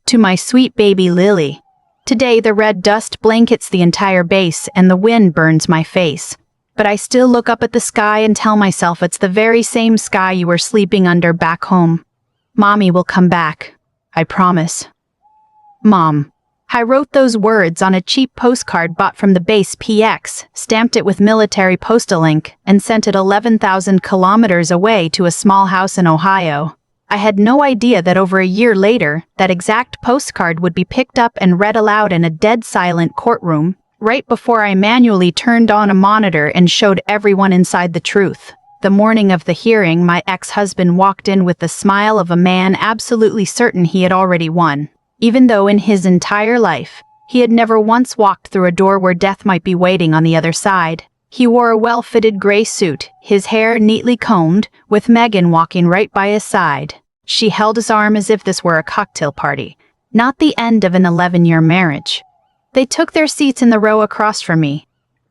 To my sweet baby Lily. Today the red dust blankets the entire base and the wind burns my face. But I still look up at the sky and tell myself it's the very same sky you were sleeping under back home. Mommy will come back. I promise. Mom. I wrote those words on a cheap postcard bought from the base PX, stamped it with military postal ink, and sent it 11,000 kilometers away to a small house in Ohio. I had no idea that over a year later, that exact postcard would be picked up and read aloud in a dead-silent courtroom, right before I manually turned on a monitor and showed everyone inside the truth. The morning of the hearing, my ex-husband walked in with the smile of a man absolutely certain he had already won. Even though in his entire life, he had never once walked through a door where death might be waiting on the other side. He wore a well-fitted gray suit, his hair neatly combed, with Megan walking right by his side. She held his arm as if this were a cocktail party, not the end of an 11-year marriage. They took their seats in the row across from me.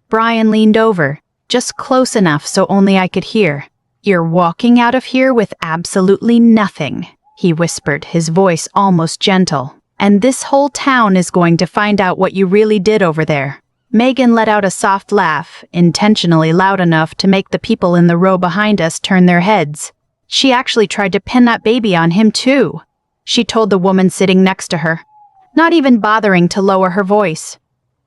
Brian leaned over, just close enough so only I could hear. "You're walking out of here with absolutely nothing," he whispered, his voice almost gentle. "And this whole town is going to find out what you really did over there." Megan let out a soft laugh, intentionally loud enough to make the people in the row behind us turn their heads. She actually tried to pin that baby on him too, she told the woman sitting next to her, not even bothering to lower her voice.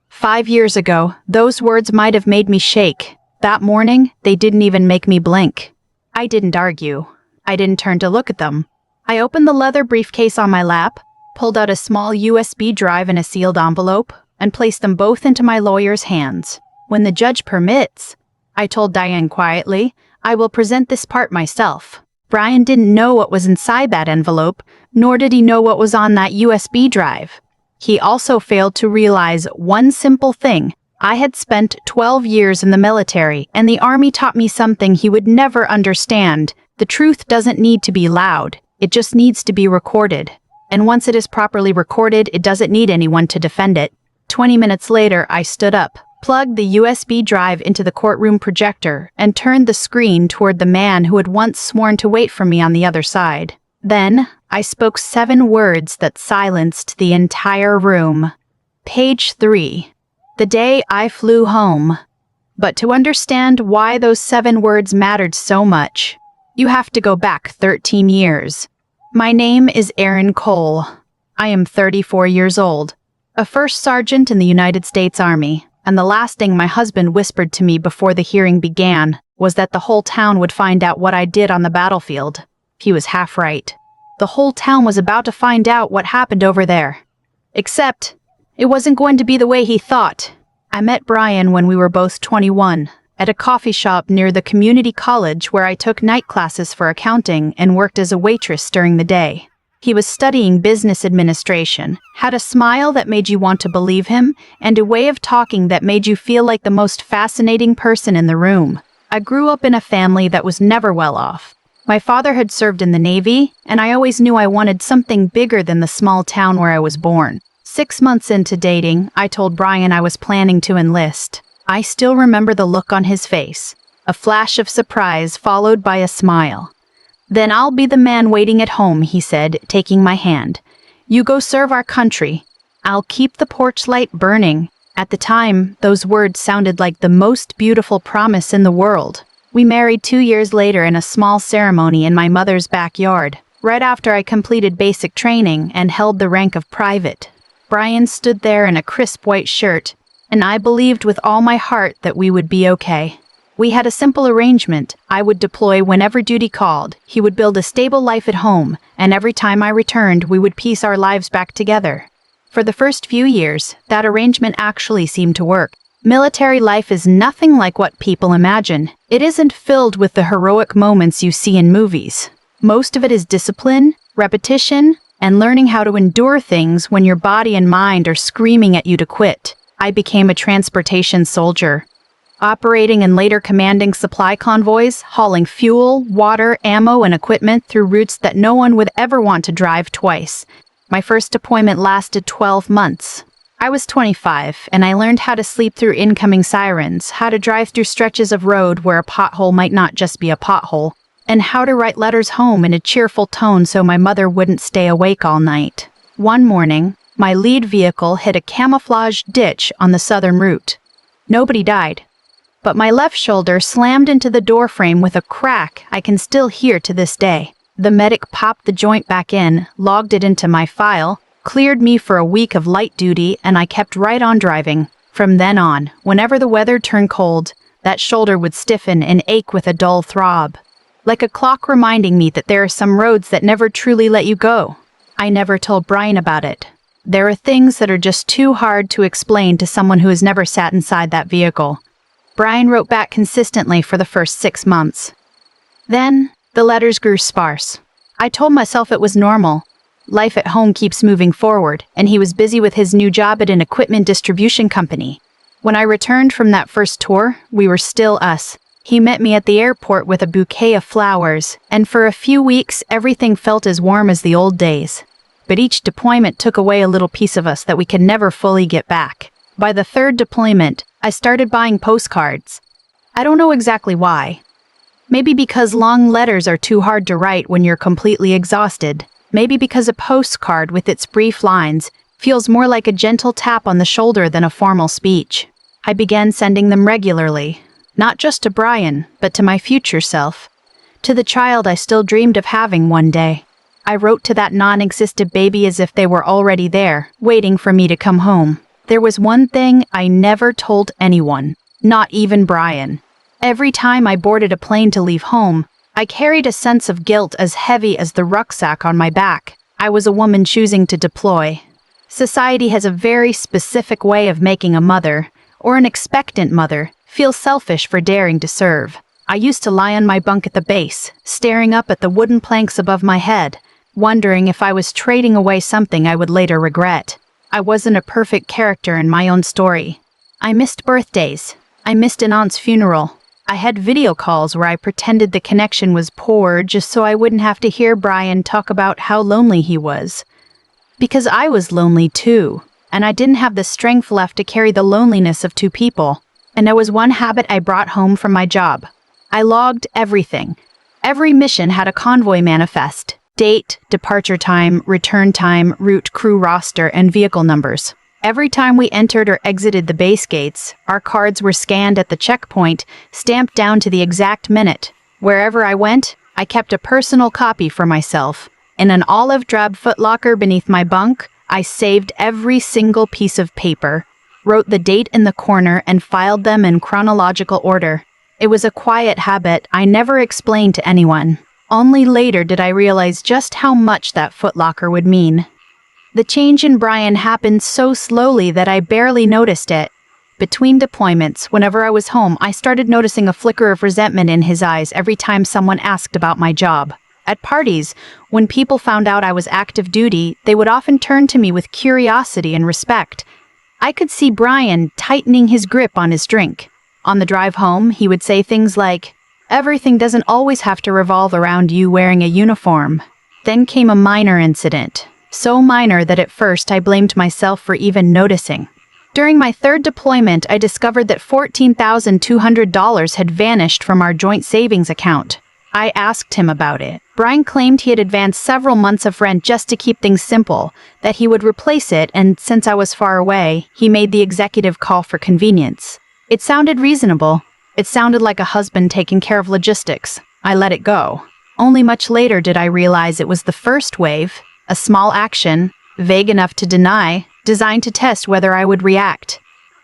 5 years ago, those words might have made me shake. That morning, they didn't even make me blink. I didn't argue. I didn't turn to look at them. I opened the leather briefcase on my lap, pulled out a small USB drive and a sealed envelope, and placed them both into my lawyer's hands. "When the judge permits," I told Diane quietly, "I will present this part myself." Brian didn't know what was inside that envelope, nor did he know what was on that USB drive. He also failed to realize one simple thing. I had spent 12 years in the military, and the Army taught me something he would never understand. The truth doesn't need to be loud. It just needs to be recorded. And once it is properly recorded, it doesn't need anyone to defend it. 20 minutes later, I stood up, plugged the USB drive into the courtroom projector, and turned the screen toward the man who had once sworn to wait for me on the other side. Then, I spoke 7 words that silenced the entire room. Page 3. The day I flew home. But to understand why those 7 words mattered so much, you have to go back 13 years. My name is Aaron Cole. I am 34 years old, a first sergeant in the United States Army, and the last thing my husband whispered to me before the hearing began was that the whole town would find out what I did on the battlefield. He was half right. The whole town was about to find out what happened over there. Except, it wasn't going to be the way he thought. I met Brian when we were both 21, at a coffee shop near the community college where I took night classes for accounting and worked as a waitress during the day. He was studying business administration, had a smile that made you want to believe him, and a way of talking that made you feel like the most fascinating person in the room. I grew up in a family that was never well off. My father had served in the Navy, and I always knew I wanted something bigger than the small town where I was born. 6 months into dating, I told Brian I was planning to enlist. I still remember the look on his face, a flash of surprise followed by a smile. "Then I'll be the man waiting at home," he said, taking my hand. "You go serve our country. I'll keep the porch light burning." At the time, those words sounded like the most beautiful promise in the world. We married 2 years later in a small ceremony in my mother's backyard, right after I completed basic training and held the rank of private. Brian stood there in a crisp white shirt, and I believed with all my heart that we would be okay. We had a simple arrangement. I would deploy whenever duty called. He would build a stable life at home, and every time I returned, we would piece our lives back together. For the first few years, that arrangement actually seemed to work. Military life is nothing like what people imagine. It isn't filled with the heroic moments you see in movies. Most of it is discipline, repetition, and learning how to endure things when your body and mind are screaming at you to quit. I became a transportation soldier, operating and later commanding supply convoys, hauling fuel, water, ammo, and equipment through routes that no one would ever want to drive twice. My first deployment lasted 12 months. I was 25, and I learned how to sleep through incoming sirens, how to drive through stretches of road where a pothole might not just be a pothole, and how to write letters home in a cheerful tone so my mother wouldn't stay awake all night. One morning, my lead vehicle hit a camouflaged ditch on the southern route. Nobody died, but my left shoulder slammed into the doorframe with a crack I can still hear to this day. The medic popped the joint back in, logged it into my file, cleared me for a week of light duty, and I kept right on driving. From then on, whenever the weather turned cold, that shoulder would stiffen and ache with a dull throb, like a clock reminding me that there are some roads that never truly let you go. I never told Brian about it. There are things that are just too hard to explain to someone who has never sat inside that vehicle. Brian wrote back consistently for the first 6 months. Then, the letters grew sparse. I told myself it was normal. Life at home keeps moving forward, and he was busy with his new job at an equipment distribution company. When I returned from that first tour, we were still us. He met me at the airport with a bouquet of flowers, and for a few weeks, everything felt as warm as the old days. But each deployment took away a little piece of us that we could never fully get back. By the third deployment, I started buying postcards. I don't know exactly why. Maybe because long letters are too hard to write when you're completely exhausted. Maybe because a postcard with its brief lines feels more like a gentle tap on the shoulder than a formal speech. I began sending them regularly, not just to Brian, but to my future self, to the child I still dreamed of having one day. I wrote to that non-existent baby as if they were already there, waiting for me to come home. There was one thing I never told anyone, not even Brian. Every time I boarded a plane to leave home, I carried a sense of guilt as heavy as the rucksack on my back. I was a woman choosing to deploy. Society has a very specific way of making a mother, or an expectant mother, feel selfish for daring to serve. I used to lie on my bunk at the base, staring up at the wooden planks above my head, wondering if I was trading away something I would later regret. I wasn't a perfect character in my own story. I missed birthdays. I missed an aunt's funeral. I had video calls where I pretended the connection was poor just so I wouldn't have to hear Brian talk about how lonely he was. Because I was lonely too, and I didn't have the strength left to carry the loneliness of two people. And there was one habit I brought home from my job. I logged everything. Every mission had a convoy manifest: date, departure time, return time, route, crew roster, and vehicle numbers. Every time we entered or exited the base gates, our cards were scanned at the checkpoint, stamped down to the exact minute. Wherever I went, I kept a personal copy for myself. In an olive-drab footlocker beneath my bunk, I saved every single piece of paper, wrote the date in the corner, and filed them in chronological order. It was a quiet habit I never explained to anyone. Only later did I realize just how much that footlocker would mean. The change in Brian happened so slowly that I barely noticed it. Between deployments, whenever I was home, I started noticing a flicker of resentment in his eyes every time someone asked about my job. At parties, when people found out I was active duty, they would often turn to me with curiosity and respect. I could see Brian tightening his grip on his drink. On the drive home, he would say things like, "Everything doesn't always have to revolve around you wearing a uniform." Then came a minor incident. So minor that at first I blamed myself for even noticing. During my third deployment, I discovered that $14,200 had vanished from our joint savings account. I asked him about it. Brian claimed he had advanced several months of rent just to keep things simple, that he would replace it, and since I was far away, he made the executive call for convenience. It sounded reasonable. It sounded like a husband taking care of logistics. I let it go. Only much later did I realize it was the first wave, a small action, vague enough to deny, designed to test whether I would react.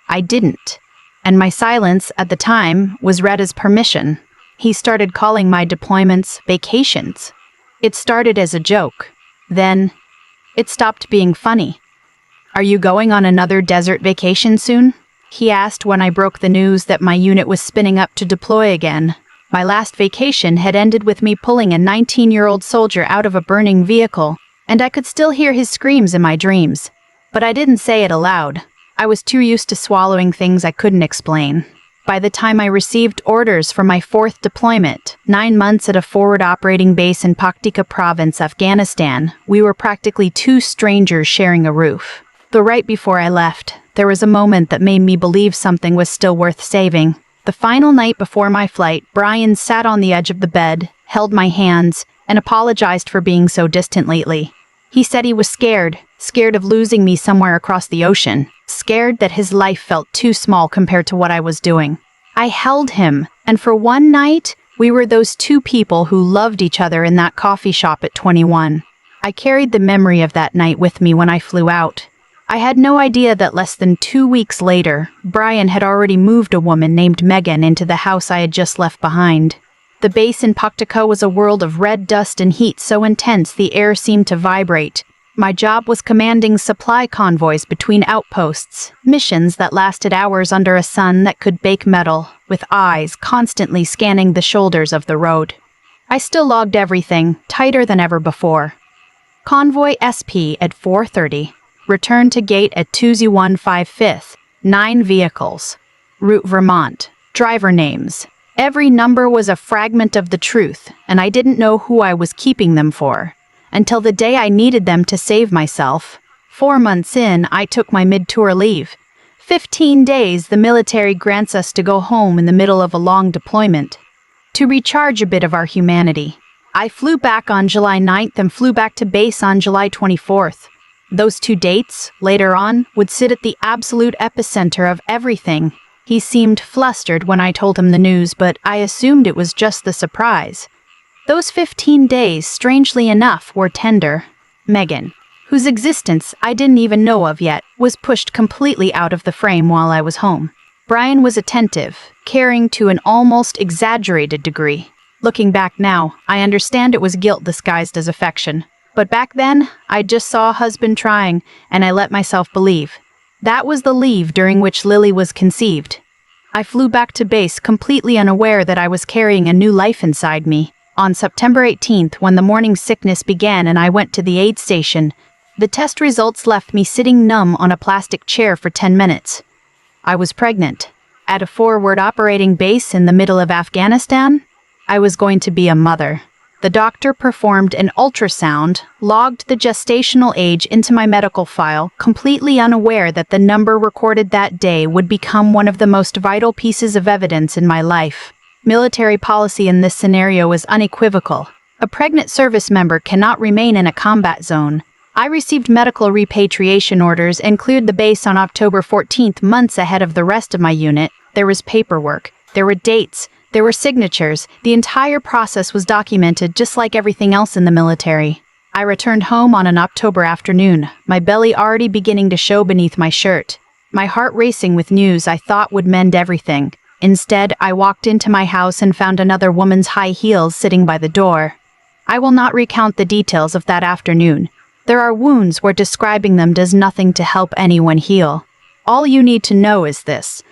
I didn't, and my silence at the time was read as permission. He started calling my deployments vacations. It started as a joke. Then, it stopped being funny. "Are you going on another desert vacation soon?" he asked when I broke the news that my unit was spinning up to deploy again. My last vacation had ended with me pulling a 19-year-old soldier out of a burning vehicle, and I could still hear his screams in my dreams. But I didn't say it aloud. I was too used to swallowing things I couldn't explain. By the time I received orders for my fourth deployment, 9 months at a forward operating base in Paktika province, Afghanistan, we were practically two strangers sharing a roof. Though right before I left, there was a moment that made me believe something was still worth saving. The final night before my flight, Brian sat on the edge of the bed, held my hands, and apologized for being so distant lately. He said he was scared of losing me somewhere across the ocean, scared that his life felt too small compared to what I was doing. I held him, and for one night, we were those two people who loved each other in that coffee shop at 21. I carried the memory of that night with me when I flew out. I had no idea that less than 2 weeks later, Brian had already moved a woman named Megan into the house I had just left behind. The base in Poctico was a world of red dust and heat so intense the air seemed to vibrate. My job was commanding supply convoys between outposts, missions that lasted hours under a sun that could bake metal, with eyes constantly scanning the shoulders of the road. I still logged everything, tighter than ever before. Convoy SP at 4:30. Return to gate at 2155th. 9 vehicles. Route Vermont. Driver names. Every number was a fragment of the truth, and I didn't know who I was keeping them for. Until the day I needed them to save myself. 4 months in, I took my mid-tour leave. 15 days the military grants us to go home in the middle of a long deployment. To recharge a bit of our humanity. I flew back on July 9th and flew back to base on July 24th. Those 2 dates, later on, would sit at the absolute epicenter of everything. He seemed flustered when I told him the news, but I assumed it was just the surprise. Those 15 days, strangely enough, were tender. Megan, whose existence I didn't even know of yet, was pushed completely out of the frame while I was home. Brian was attentive, caring to an almost exaggerated degree. Looking back now, I understand it was guilt disguised as affection. But back then, I just saw a husband trying, and I let myself believe. That was the leave during which Lily was conceived. I flew back to base completely unaware that I was carrying a new life inside me. On September 18th, when the morning sickness began and I went to the aid station, the test results left me sitting numb on a plastic chair for 10 minutes. I was pregnant. At a forward operating base in the middle of Afghanistan, I was going to be a mother. The doctor performed an ultrasound, logged the gestational age into my medical file, completely unaware that the number recorded that day would become one of the most vital pieces of evidence in my life. Military policy in this scenario is unequivocal. A pregnant service member cannot remain in a combat zone. I received medical repatriation orders and cleared the base on October 14th, months ahead of the rest of my unit. There was paperwork. There were dates. There were signatures. The entire process was documented just like everything else in the military. I returned home on an October afternoon, my belly already beginning to show beneath my shirt. My heart racing with news I thought would mend everything. Instead, I walked into my house and found another woman's high heels sitting by the door. I will not recount the details of that afternoon. There are wounds where describing them does nothing to help anyone heal. All you need to know is this.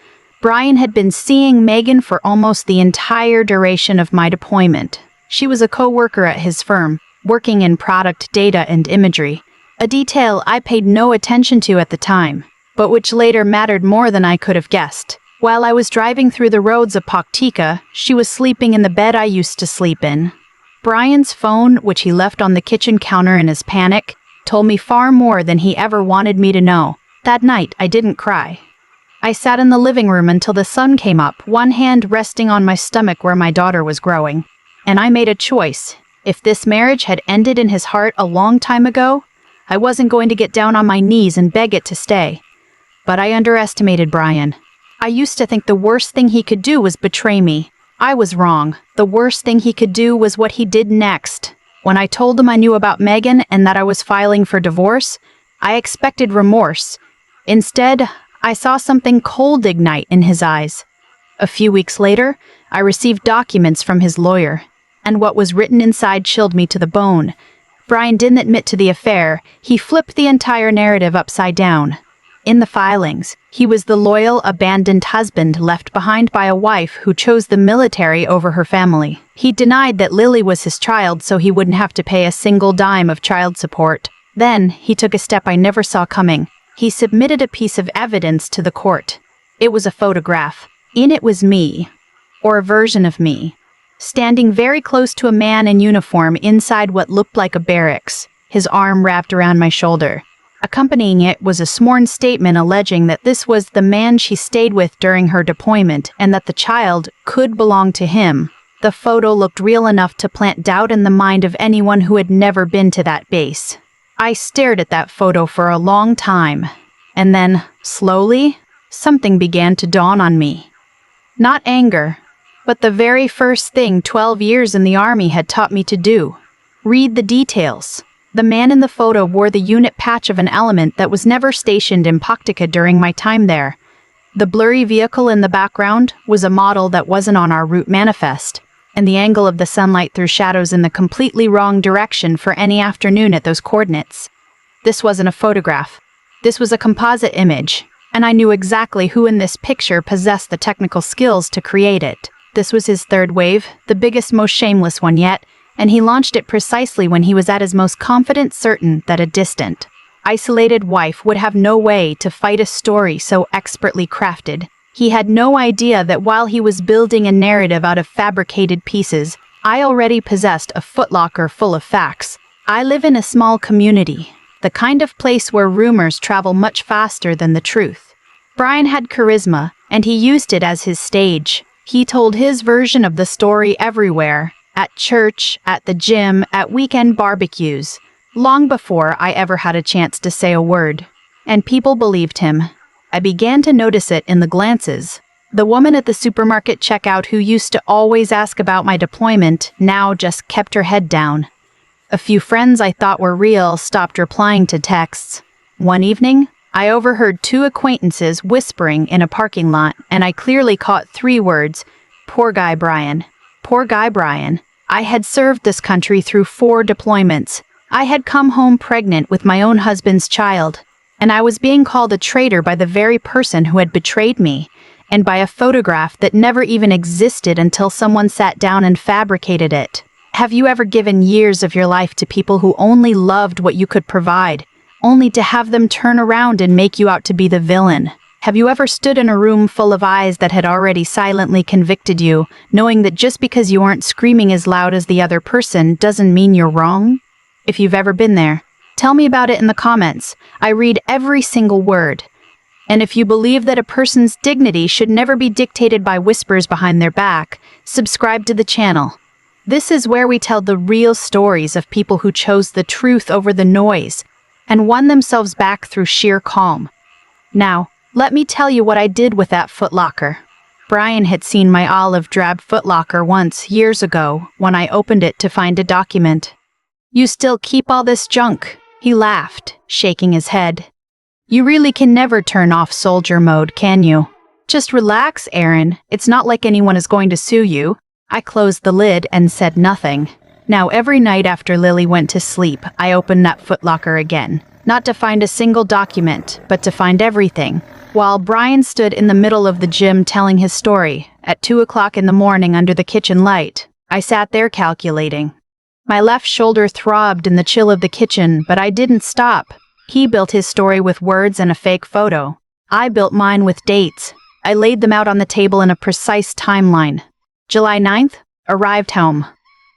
Brian had been seeing Megan for almost the entire duration of my deployment. She was a co-worker at his firm, working in product data and imagery, a detail I paid no attention to at the time, but which later mattered more than I could have guessed. While I was driving through the roads of Poctica, she was sleeping in the bed I used to sleep in. Brian's phone, which he left on the kitchen counter in his panic, told me far more than he ever wanted me to know. That night, I didn't cry. I sat in the living room until the sun came up, one hand resting on my stomach where my daughter was growing. And I made a choice. If this marriage had ended in his heart a long time ago, I wasn't going to get down on my knees and beg it to stay. But I underestimated Brian. I used to think the worst thing he could do was betray me. I was wrong. The worst thing he could do was what he did next. When I told him I knew about Megan and that I was filing for divorce, I expected remorse. Instead, I saw something cold ignite in his eyes. A few weeks later, I received documents from his lawyer, and what was written inside chilled me to the bone. Brian didn't admit to the affair. He flipped the entire narrative upside down. In the filings, he was the loyal, abandoned husband left behind by a wife who chose the military over her family. He denied that Lily was his child so he wouldn't have to pay a single dime of child support. Then, he took a step I never saw coming. He submitted a piece of evidence to the court. It was a photograph. In it was me, or a version of me, standing very close to a man in uniform inside what looked like a barracks, his arm wrapped around my shoulder. Accompanying it was a sworn statement alleging that this was the man she stayed with during her deployment and that the child could belong to him. The photo looked real enough to plant doubt in the mind of anyone who had never been to that base. I stared at that photo for a long time, and then, slowly, something began to dawn on me. Not anger, but the very first thing 12 years in the army had taught me to do. Read the details. The man in the photo wore the unit patch of an element that was never stationed in Paktika during my time there. The blurry vehicle in the background was a model that wasn't on our route manifest, and the angle of the sunlight threw shadows in the completely wrong direction for any afternoon at those coordinates. This wasn't a photograph. This was a composite image, and I knew exactly who in this picture possessed the technical skills to create it. This was his third wave, the biggest, most shameless one yet, and he launched it precisely when he was at his most confident, certain that a distant, isolated wife would have no way to fight a story so expertly crafted. He had no idea that while he was building a narrative out of fabricated pieces, I already possessed a footlocker full of facts. I live in a small community, the kind of place where rumors travel much faster than the truth. Brian had charisma, and he used it as his stage. He told his version of the story everywhere, at church, at the gym, at weekend barbecues, long before I ever had a chance to say a word. And people believed him. I began to notice it in the glances. The woman at the supermarket checkout who used to always ask about my deployment now just kept her head down. A few friends I thought were real stopped replying to texts. One evening, I overheard two acquaintances whispering in a parking lot, and I clearly caught 3 words: "Poor guy Brian. Poor guy Brian." I had served this country through 4 deployments. I had come home pregnant with my own husband's child, and I was being called a traitor by the very person who had betrayed me, and by a photograph that never even existed until someone sat down and fabricated it. Have you ever given years of your life to people who only loved what you could provide, only to have them turn around and make you out to be the villain? Have you ever stood in a room full of eyes that had already silently convicted you, knowing that just because you aren't screaming as loud as the other person doesn't mean you're wrong? If you've ever been there, tell me about it in the comments. I read every single word. And if you believe that a person's dignity should never be dictated by whispers behind their back, subscribe to the channel. This is where we tell the real stories of people who chose the truth over the noise and won themselves back through sheer calm. Now, let me tell you what I did with that footlocker. Brian had seen my olive drab footlocker once, years ago, when I opened it to find a document. "You still keep all this junk?" He laughed, shaking his head. "You really can never turn off soldier mode, can you? Just relax, Aaron. It's not like anyone is going to sue you." I closed the lid and said nothing. Now every night after Lily went to sleep, I opened that footlocker again. Not to find a single document, but to find everything. While Brian stood in the middle of the gym telling his story, at 2 o'clock in the morning under the kitchen light, I sat there calculating. My left shoulder throbbed in the chill of the kitchen, but I didn't stop. He built his story with words and a fake photo. I built mine with dates. I laid them out on the table in a precise timeline. July 9th, arrived home.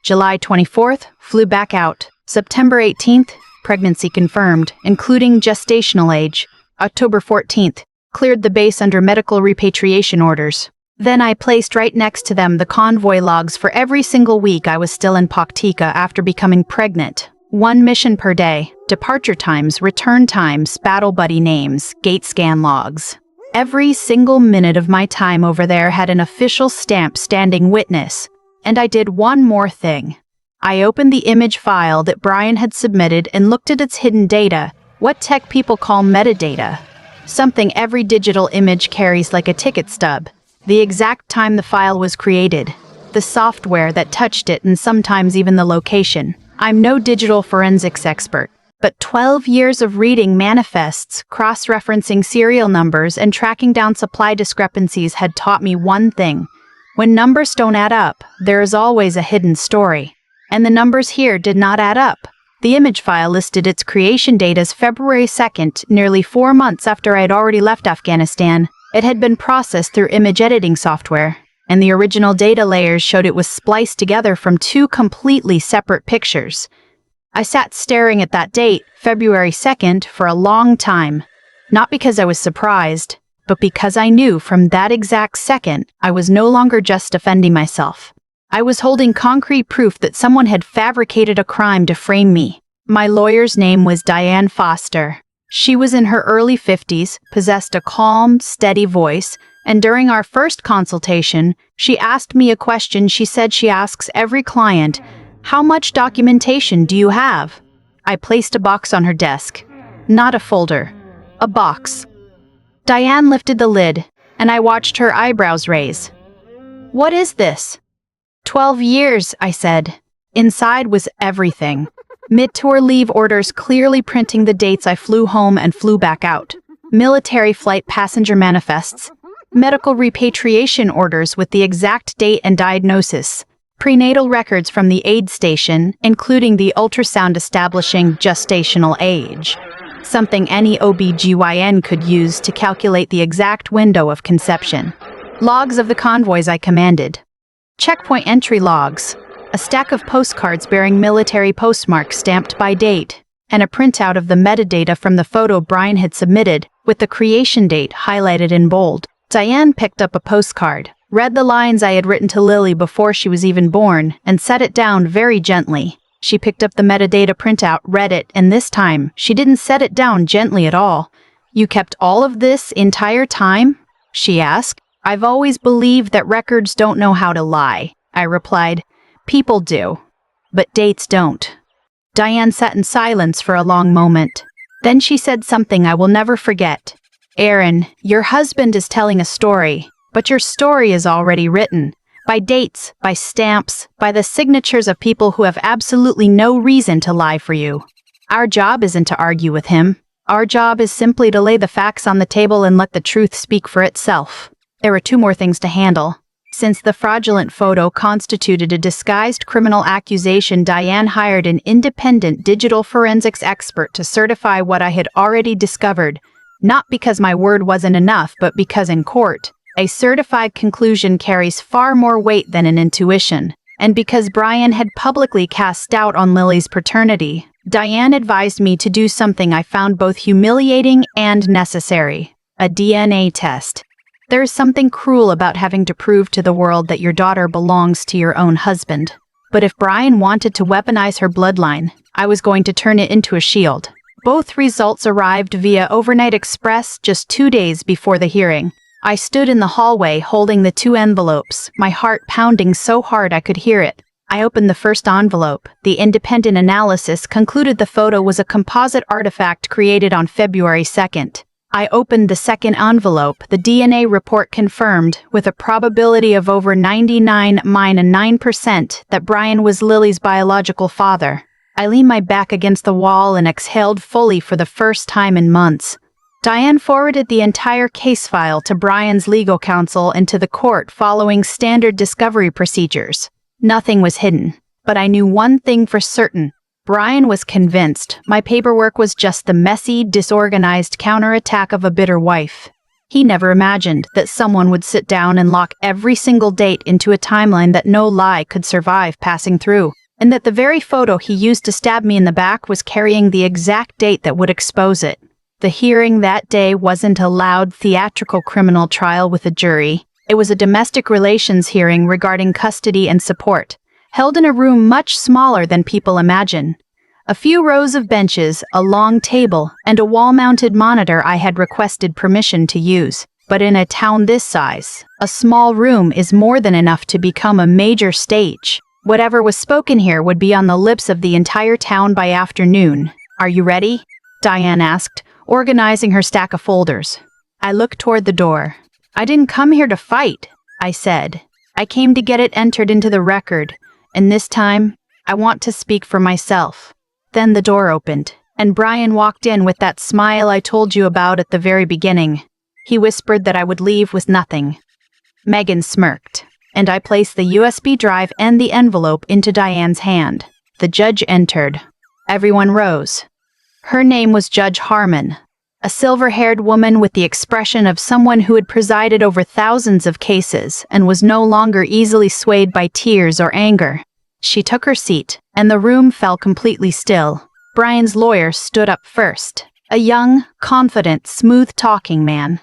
July 24th, flew back out. September 18th, pregnancy confirmed, including gestational age. October 14th, cleared the base under medical repatriation orders. Then I placed right next to them the convoy logs for every single week I was still in Paktika after becoming pregnant. 1 mission per day, departure times, return times, battle buddy names, gate scan logs. Every single minute of my time over there had an official stamp standing witness. And I did one more thing. I opened the image file that Brian had submitted and looked at its hidden data, what tech people call metadata. Something every digital image carries like a ticket stub. The exact time the file was created, the software that touched it, and sometimes even the location. I'm no digital forensics expert, but 12 years of reading manifests, cross-referencing serial numbers, and tracking down supply discrepancies had taught me one thing. When numbers don't add up, there is always a hidden story. And the numbers here did not add up. The image file listed its creation date as February 2nd, nearly 4 months after I had already left Afghanistan. It had been processed through image editing software, and the original data layers showed it was spliced together from 2 completely separate pictures. I sat staring at that date, February 2nd, for a long time. Not because I was surprised, but because I knew from that exact second I was no longer just defending myself. I was holding concrete proof that someone had fabricated a crime to frame me. My lawyer's name was Diane Foster. She was in her early 50s, possessed a calm, steady voice, and during our first consultation, she asked me a question she said she asks every client: "How much documentation do you have?" I placed a box on her desk. Not a folder. A box. Diane lifted the lid, and I watched her eyebrows raise. "What is this?" 12 years, I said. Inside was everything. Mid-tour leave orders clearly printing the dates I flew home and flew back out. Military flight passenger manifests. Medical repatriation orders with the exact date and diagnosis. Prenatal records from the aid station, including the ultrasound establishing gestational age. Something any OB/GYN could use to calculate the exact window of conception. Logs of the convoys I commanded. Checkpoint entry logs. A stack of postcards bearing military postmarks stamped by date, and a printout of the metadata from the photo Brian had submitted, with the creation date highlighted in bold. Diane picked up a postcard, read the lines I had written to Lily before she was even born, and set it down very gently. She picked up the metadata printout, read it, and this time, she didn't set it down gently at all. "You kept all of this entire time?" she asked. "I've always believed that records don't know how to lie," I replied. "People do, but dates don't." Diane sat in silence for a long moment. Then she said something I will never forget. "Aaron, your husband is telling a story, but your story is already written. By dates, by stamps, by the signatures of people who have absolutely no reason to lie for you. Our job isn't to argue with him. Our job is simply to lay the facts on the table and let the truth speak for itself." There were two more things to handle. Since the fraudulent photo constituted a disguised criminal accusation, Diane hired an independent digital forensics expert to certify what I had already discovered, not because my word wasn't enough, but because in court, a certified conclusion carries far more weight than an intuition, and because Brian had publicly cast doubt on Lily's paternity. Diane advised me to do something I found both humiliating and necessary: a DNA test. There is something cruel about having to prove to the world that your daughter belongs to your own husband. But if Brian wanted to weaponize her bloodline, I was going to turn it into a shield. Both results arrived via overnight express just 2 days before the hearing. I stood in the hallway holding the 2 envelopes, my heart pounding so hard I could hear it. I opened the first envelope. The independent analysis concluded the photo was a composite artifact created on February 2nd. I opened the second envelope. The DNA report confirmed, with a probability of over 99.9%, that Brian was Lily's biological father. I leaned my back against the wall and exhaled fully for the first time in months. Diane forwarded the entire case file to Brian's legal counsel and to the court following standard discovery procedures. Nothing was hidden, but I knew one thing for certain. Brian was convinced my paperwork was just the messy, disorganized counterattack of a bitter wife. He never imagined that someone would sit down and lock every single date into a timeline that no lie could survive passing through, and that the very photo he used to stab me in the back was carrying the exact date that would expose it. The hearing that day wasn't a loud, theatrical criminal trial with a jury. It was a domestic relations hearing regarding custody and support, held in a room much smaller than people imagine. A few rows of benches, a long table, and a wall-mounted monitor I had requested permission to use. But in a town this size, a small room is more than enough to become a major stage. Whatever was spoken here would be on the lips of the entire town by afternoon. "Are you ready?" Diane asked, organizing her stack of folders. I looked toward the door. "I didn't come here to fight," I said. "I came to get it entered into the record. And this time, I want to speak for myself." Then the door opened, and Brian walked in with that smile I told you about at the very beginning. He whispered that I would leave with nothing. Megan smirked, and I placed the USB drive and the envelope into Diane's hand. The judge entered. Everyone rose. Her name was Judge Harmon, a silver-haired woman with the expression of someone who had presided over thousands of cases and was no longer easily swayed by tears or anger. She took her seat, and the room fell completely still. Brian's lawyer stood up first, a young, confident, smooth-talking man.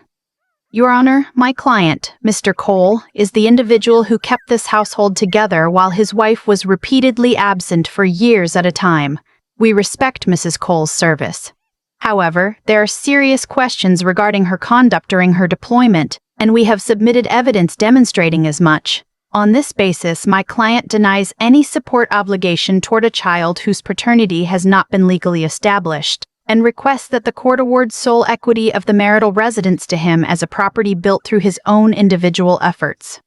"Your Honor, my client, Mr. Cole, is the individual who kept this household together while his wife was repeatedly absent for years at a time. We respect Mrs. Cole's service. However, there are serious questions regarding her conduct during her deployment, and we have submitted evidence demonstrating as much. On this basis, my client denies any support obligation toward a child whose paternity has not been legally established, and requests that the court award sole equity of the marital residence to him as a property built through his own individual efforts.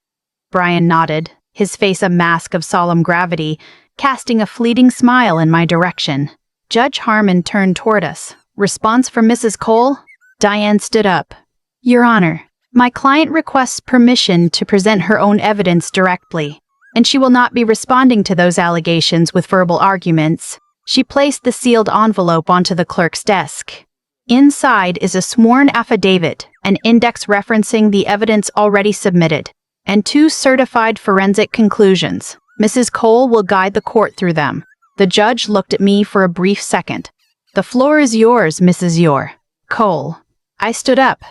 Brian nodded, his face a mask of solemn gravity, casting a fleeting smile in my direction. Judge Harmon turned toward us. Response from Mrs. Cole? Diane stood up. Your Honor, my client requests permission to present her own evidence directly, and she will not be responding to those allegations with verbal arguments. She placed the sealed envelope onto the clerk's desk. Inside is a sworn affidavit, an index referencing the evidence already submitted, and 2 certified forensic conclusions. Mrs. Cole will guide the court through them. The judge looked at me for a brief second. The floor is yours, Mrs. Cole. I stood up.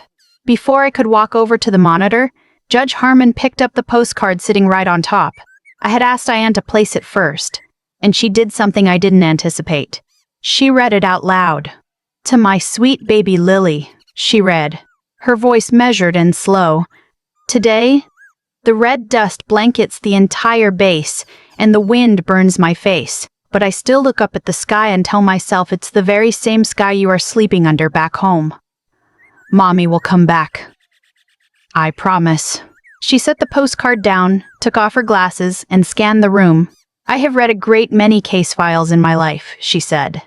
Before I could walk over to the monitor, Judge Harmon picked up the postcard sitting right on top. I had asked Diane to place it first, and she did something I didn't anticipate. She read it out loud. To my sweet baby Lily, she read, her voice measured and slow. Today, the red dust blankets the entire base, and the wind burns my face, but I still look up at the sky and tell myself it's the very same sky you are sleeping under back home. Mommy will come back. I promise. She set the postcard down, took off her glasses, and scanned the room. I have read a great many case files in my life, she said.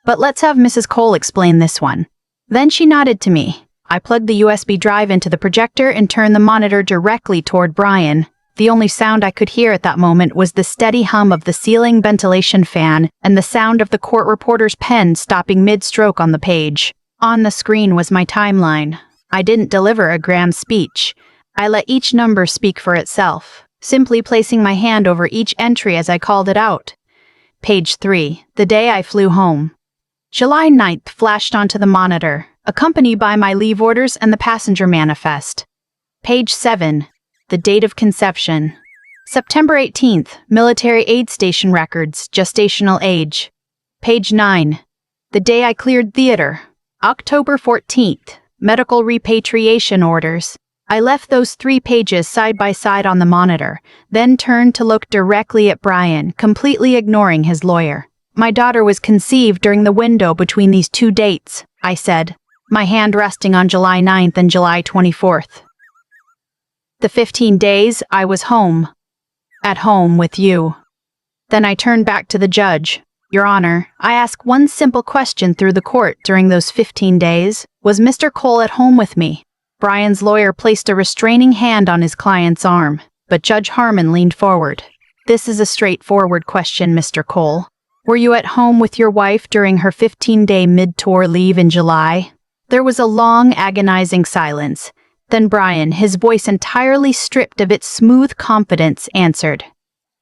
But let's have Mrs. Cole explain this one. Then she nodded to me. I plugged the USB drive into the projector and turned the monitor directly toward Brian. The only sound I could hear at that moment was the steady hum of the ceiling ventilation fan and the sound of the court reporter's pen stopping mid-stroke on the page. On the screen was my timeline. I didn't deliver a grand speech. I let each number speak for itself, simply placing my hand over each entry as I called it out. Page 3, the day I flew home. July 9th flashed onto the monitor, accompanied by my leave orders and the passenger manifest. Page 7, the date of conception. September 18th, military aid station records, gestational age. Page 9, the day I cleared theater. October 14th, medical repatriation orders. I left those 3 pages side by side on the monitor, then turned to look directly at Brian, completely ignoring his lawyer. My daughter was conceived during the window between these 2 dates, I said, my hand resting on July 9th and July 24th. The 15 days I was home. At home with you. Then I turned back to the judge. Your Honor, I ask one simple question through the court during those 15 days. Was Mr. Cole at home with me? Brian's lawyer placed a restraining hand on his client's arm, but Judge Harmon leaned forward. This is a straightforward question, Mr. Cole. Were you at home with your wife during her 15-day mid-tour leave in July? There was a long, agonizing silence. Then Brian, his voice entirely stripped of its smooth confidence, answered.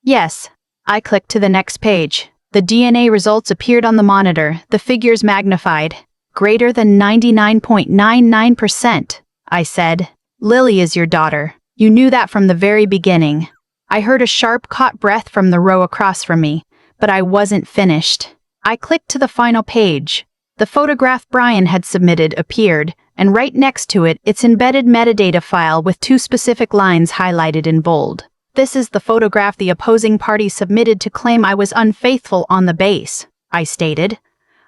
Yes. I clicked to the next page. The DNA results appeared on the monitor, the figures magnified. Greater than 99.99%, I said. Lily is your daughter. You knew that from the very beginning. I heard a sharp caught breath from the row across from me, but I wasn't finished. I clicked to the final page. The photograph Brian had submitted appeared, and right next to it, its embedded metadata file with 2 specific lines highlighted in bold. This is the photograph the opposing party submitted to claim I was unfaithful on the base, I stated.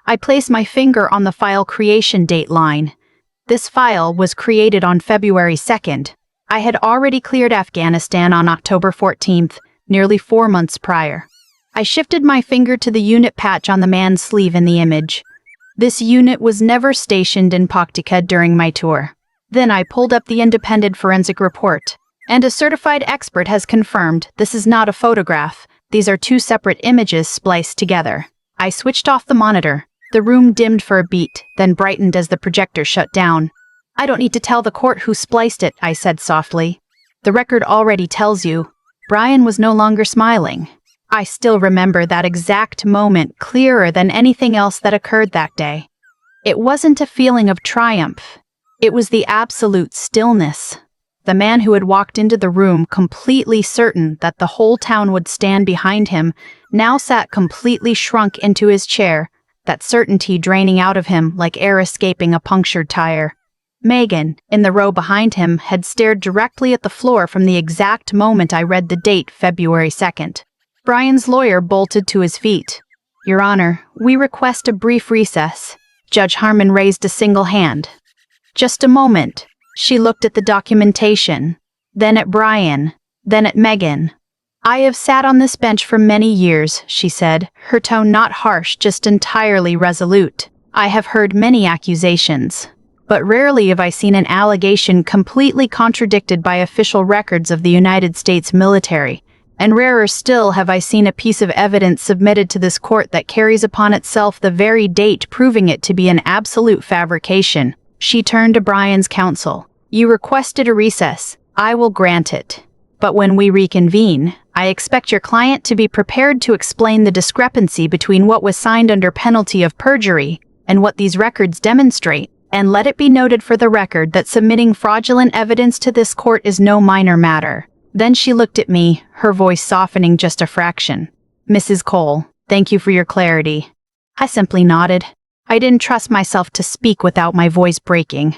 I placed my finger on the file creation date line. This file was created on February 2nd. I had already cleared Afghanistan on October 14th, nearly 4 months prior. I shifted my finger to the unit patch on the man's sleeve in the image. This unit was never stationed in Paktika during my tour. Then I pulled up the independent forensic report. And a certified expert has confirmed this is not a photograph. These are 2 separate images spliced together. I switched off the monitor. The room dimmed for a beat, then brightened as the projector shut down. I don't need to tell the court who spliced it, I said softly. The record already tells you. Brian was no longer smiling. I still remember that exact moment clearer than anything else that occurred that day. It wasn't a feeling of triumph. It was the absolute stillness. The man who had walked into the room completely certain that the whole town would stand behind him now sat completely shrunk into his chair, that certainty draining out of him like air escaping a punctured tire. Megan, in the row behind him, had stared directly at the floor from the exact moment I read the date, February 2nd. Brian's lawyer bolted to his feet. "Your Honor, we request a brief recess." Judge Harmon raised a single hand. "Just a moment." She looked at the documentation, then at Brian, then at Megan. "I have sat on this bench for many years," she said, her tone not harsh, just entirely resolute. "I have heard many accusations, but rarely have I seen an allegation completely contradicted by official records of the United States military, and rarer still have I seen a piece of evidence submitted to this court that carries upon itself the very date proving it to be an absolute fabrication." She turned to Brian's counsel. "You requested a recess. I will grant it. But when we reconvene, I expect your client to be prepared to explain the discrepancy between what was signed under penalty of perjury and what these records demonstrate. And let it be noted for the record that submitting fraudulent evidence to this court is no minor matter." Then she looked at me, her voice softening just a fraction. "Mrs. Cole, thank you for your clarity." I simply nodded. I didn't trust myself to speak without my voice breaking.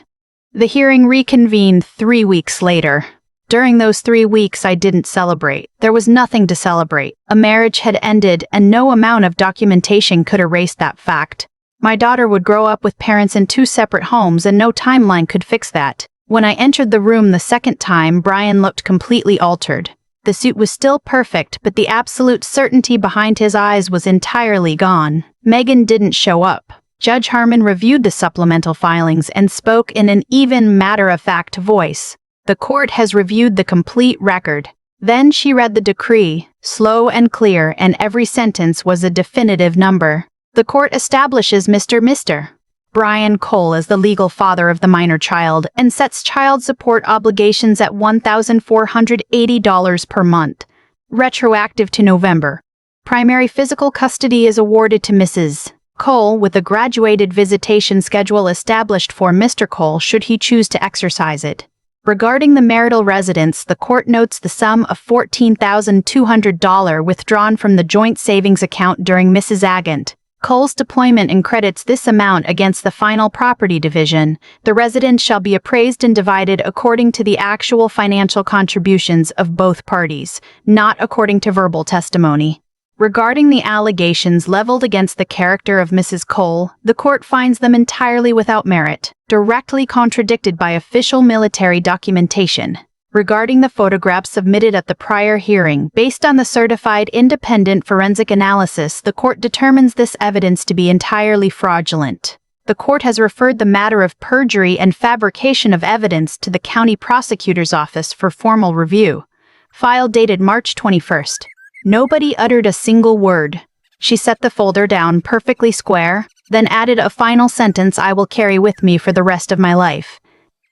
The hearing reconvened 3 weeks later. During those 3 weeks, I didn't celebrate. There was nothing to celebrate. A marriage had ended, and no amount of documentation could erase that fact. My daughter would grow up with parents in 2 separate homes, and no timeline could fix that. When I entered the room the second time, Brian looked completely altered. The suit was still perfect, but the absolute certainty behind his eyes was entirely gone. Megan didn't show up. Judge Harmon reviewed the supplemental filings and spoke in an even matter-of-fact voice. "The court has reviewed the complete record." Then she read the decree, slow and clear, and every sentence was a definitive number. "The court establishes Mr. Brian Cole as the legal father of the minor child and sets child support obligations at $1,480 per month, retroactive to November. Primary physical custody is awarded to Mrs. Cole, with a graduated visitation schedule established for Mr. Cole should he choose to exercise it. Regarding the marital residence, the court notes the sum of $14,200 withdrawn from the joint savings account during Mrs. Agant Cole's deployment and credits this amount against the final property division. The residence shall be appraised and divided according to the actual financial contributions of both parties, not according to verbal testimony. Regarding the allegations leveled against the character of Mrs. Cole, the court finds them entirely without merit, directly contradicted by official military documentation. Regarding the photographs submitted at the prior hearing, based on the certified independent forensic analysis, the court determines this evidence to be entirely fraudulent. The court has referred the matter of perjury and fabrication of evidence to the county prosecutor's office for formal review. File dated March 21st. Nobody uttered a single word. She set the folder down perfectly square, then added a final sentence I will carry with me for the rest of my life.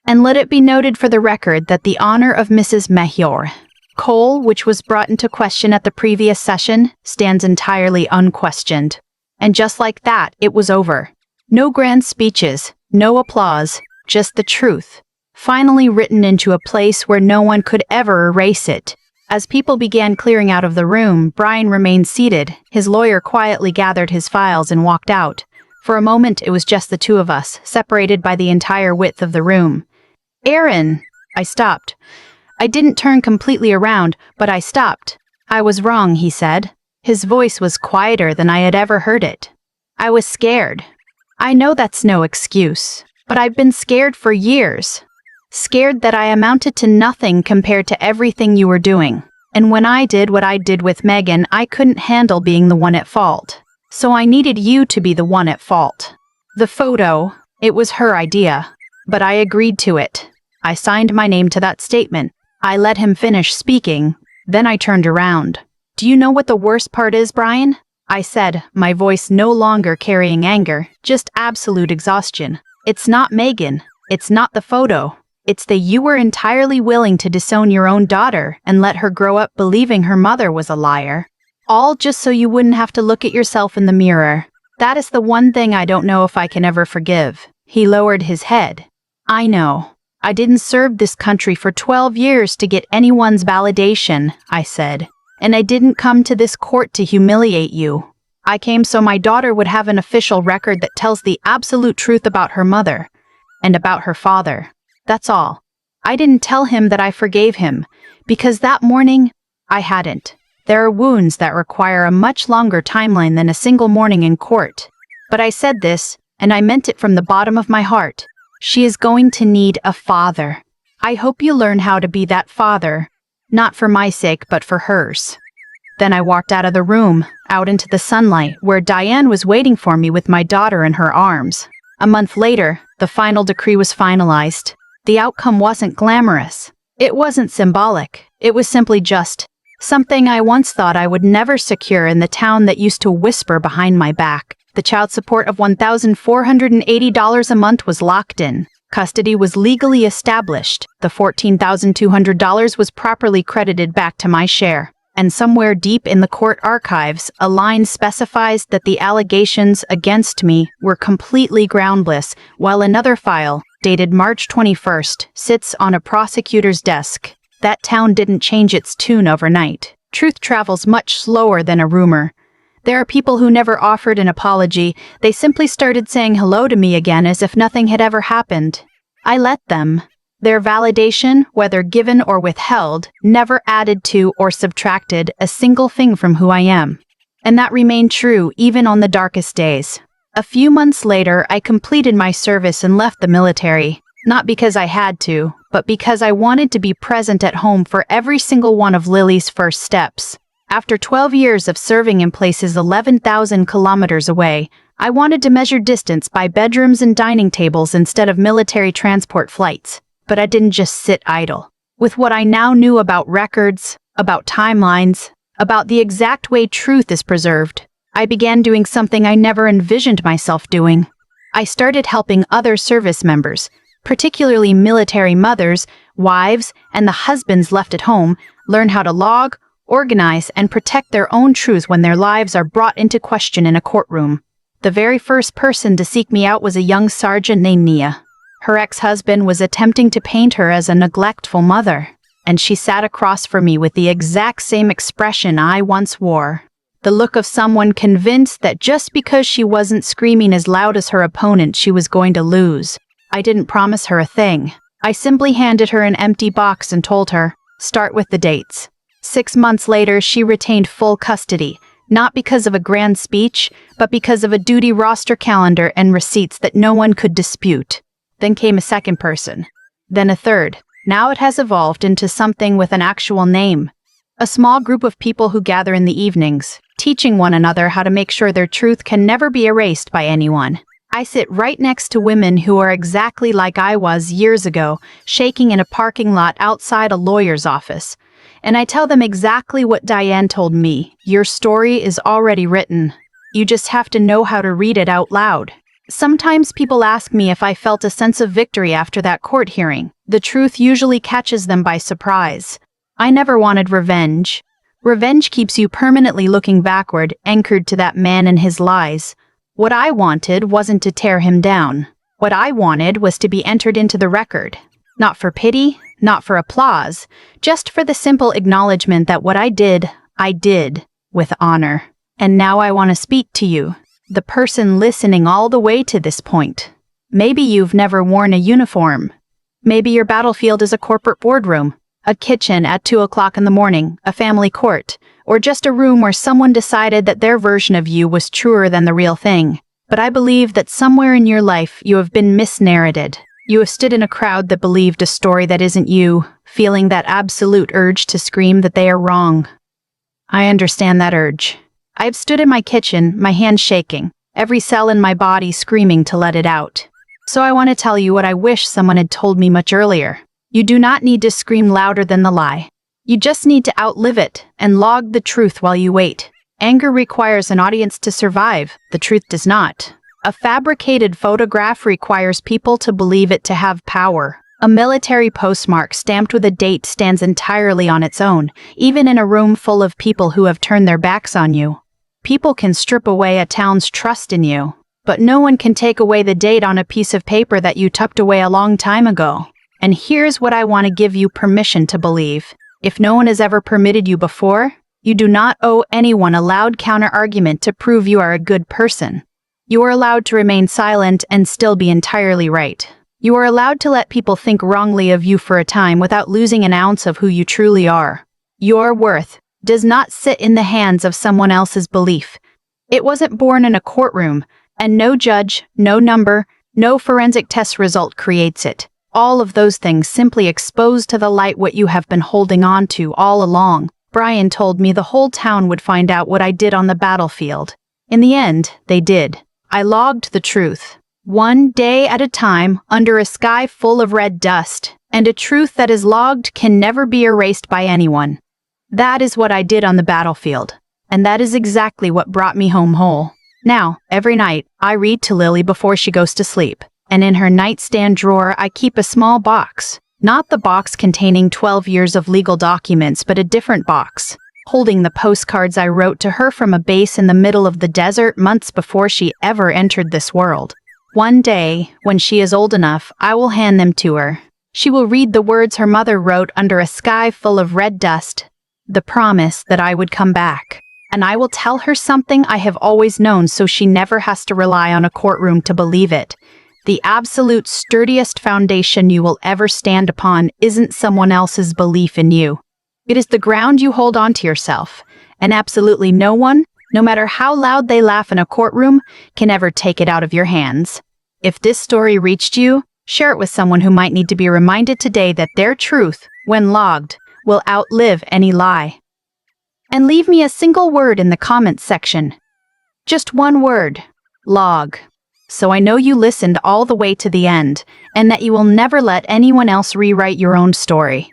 "And let it be noted for the record that the honor of Mrs. Mayor Cole, which was brought into question at the previous session, stands entirely unquestioned." And just like that, it was over. No grand speeches, no applause, just the truth, finally written into a place where no one could ever erase it. As people began clearing out of the room, Brian remained seated. His lawyer quietly gathered his files and walked out. For a moment, it was just the two of us, separated by the entire width of the room. "Aaron!" I stopped. I didn't turn completely around, but I stopped. "I was wrong," he said. His voice was quieter than I had ever heard it. "I was scared. I know that's no excuse, but I've been scared for years. Scared that I amounted to nothing compared to everything you were doing. And when I did what I did with Megan, I couldn't handle being the one at fault. So I needed you to be the one at fault. The photo, it was her idea, but I agreed to it. I signed my name to that statement. I let him finish speaking, then I turned around. Do you know what the worst part is, Brian?" I said, my voice no longer carrying anger, just absolute exhaustion. "It's not Megan. It's not the photo. It's that you were entirely willing to disown your own daughter and let her grow up believing her mother was a liar. All just so you wouldn't have to look at yourself in the mirror. That is the one thing I don't know if I can ever forgive." He lowered his head. "I know. I didn't serve this country for 12 years to get anyone's validation," I said. And I didn't come to this court to humiliate you. I came so my daughter would have an official record that tells the absolute truth about her mother and about her father. That's all. I didn't tell him that I forgave him, because that morning, I hadn't. There are wounds that require a much longer timeline than a single morning in court. But I said this, and I meant it from the bottom of my heart. She is going to need a father. I hope you learn how to be that father, not for my sake, but for hers. Then I walked out of the room, out into the sunlight, where Diane was waiting for me with my daughter in her arms. A month later, the final decree was finalized. The outcome wasn't glamorous. It wasn't symbolic. It was simply just something I once thought I would never secure in the town that used to whisper behind my back. The child support of $1,480 a month was locked in. Custody was legally established. The $14,200 was properly credited back to my share. And somewhere deep in the court archives, a line specifies that the allegations against me were completely groundless, while another file, dated March 21st, sits on a prosecutor's desk. That town didn't change its tune overnight. Truth travels much slower than a rumor. There are people who never offered an apology. They simply started saying hello to me again as if nothing had ever happened. I let them. Their validation, whether given or withheld, never added to or subtracted a single thing from who I am. And that remained true even on the darkest days. A few months later, I completed my service and left the military. Not because I had to, but because I wanted to be present at home for every single one of Lily's first steps. After 12 years of serving in places 11,000 kilometers away, I wanted to measure distance by bedrooms and dining tables instead of military transport flights. But I didn't just sit idle. With what I now knew about records, about timelines, about the exact way truth is preserved, I began doing something I never envisioned myself doing. I started helping other service members, particularly military mothers, wives, and the husbands left at home, learn how to log, organize, and protect their own truth when their lives are brought into question in a courtroom. The very first person to seek me out was a young sergeant named Nia. Her ex-husband was attempting to paint her as a neglectful mother, and she sat across from me with the exact same expression I once wore. The look of someone convinced that just because she wasn't screaming as loud as her opponent, she was going to lose. I didn't promise her a thing. I simply handed her an empty box and told her, "Start with the dates." 6 months later, she retained full custody, not because of a grand speech, but because of a duty roster calendar and receipts that no one could dispute. Then came a second person. Then a third. Now it has evolved into something with an actual name. A small group of people who gather in the evenings, teaching one another how to make sure their truth can never be erased by anyone. I sit right next to women who are exactly like I was years ago, shaking in a parking lot outside a lawyer's office. And I tell them exactly what Diane told me. Your story is already written. You just have to know how to read it out loud. Sometimes people ask me if I felt a sense of victory after that court hearing. The truth usually catches them by surprise. I never wanted revenge. Revenge keeps you permanently looking backward, anchored to that man and his lies. What I wanted wasn't to tear him down. What I wanted was to be entered into the record. Not for pity, not for applause, just for the simple acknowledgement that what I did with honor. And now I want to speak to you, the person listening all the way to this point. Maybe you've never worn a uniform. Maybe your battlefield is a corporate boardroom, a kitchen at 2 o'clock in the morning, a family court, or just a room where someone decided that their version of you was truer than the real thing. But I believe that somewhere in your life you have been misnarrated. You have stood in a crowd that believed a story that isn't you, feeling that absolute urge to scream that they are wrong. I understand that urge. I've stood in my kitchen, my hands shaking, every cell in my body screaming to let it out. So I want to tell you what I wish someone had told me much earlier. You do not need to scream louder than the lie. You just need to outlive it and log the truth while you wait. Anger requires an audience to survive. The truth does not. A fabricated photograph requires people to believe it to have power. A military postmark stamped with a date stands entirely on its own, even in a room full of people who have turned their backs on you. People can strip away a town's trust in you, but no one can take away the date on a piece of paper that you tucked away a long time ago. And here's what I want to give you permission to believe. If no one has ever permitted you before, You do not owe anyone a loud counter-argument to prove you are a good person. You are allowed to remain silent and still be entirely right. You are allowed to let people think wrongly of you for a time without losing an ounce of who you truly are. Your worth does not sit in the hands of someone else's belief. It wasn't born in a courtroom, and no judge, no number, no forensic test result creates it. All of those things simply expose to the light what you have been holding on to all along. Brian told me the whole town would find out what I did on the battlefield. In the end, they did. I logged the truth. One day at a time, under a sky full of red dust, and a truth that is logged can never be erased by anyone. That is what I did on the battlefield, and that is exactly what brought me home whole. Now, every night, I read to Lily before she goes to sleep, and in her nightstand drawer I keep a small box. Not the box containing 12 years of legal documents, but a different box, holding the postcards I wrote to her from a base in the middle of the desert months before she ever entered this world. One day, when she is old enough, I will hand them to her. She will read the words her mother wrote under a sky full of red dust, the promise that I would come back. And I will tell her something I have always known so she never has to rely on a courtroom to believe it. The absolute sturdiest foundation you will ever stand upon isn't someone else's belief in you. It is the ground you hold on to yourself, and absolutely no one, no matter how loud they laugh in a courtroom, can ever take it out of your hands. If this story reached you, share it with someone who might need to be reminded today that their truth, when logged, will outlive any lie. And leave me a single word in the comments section. Just one word. Log. So I know you listened all the way to the end, and that you will never let anyone else rewrite your own story.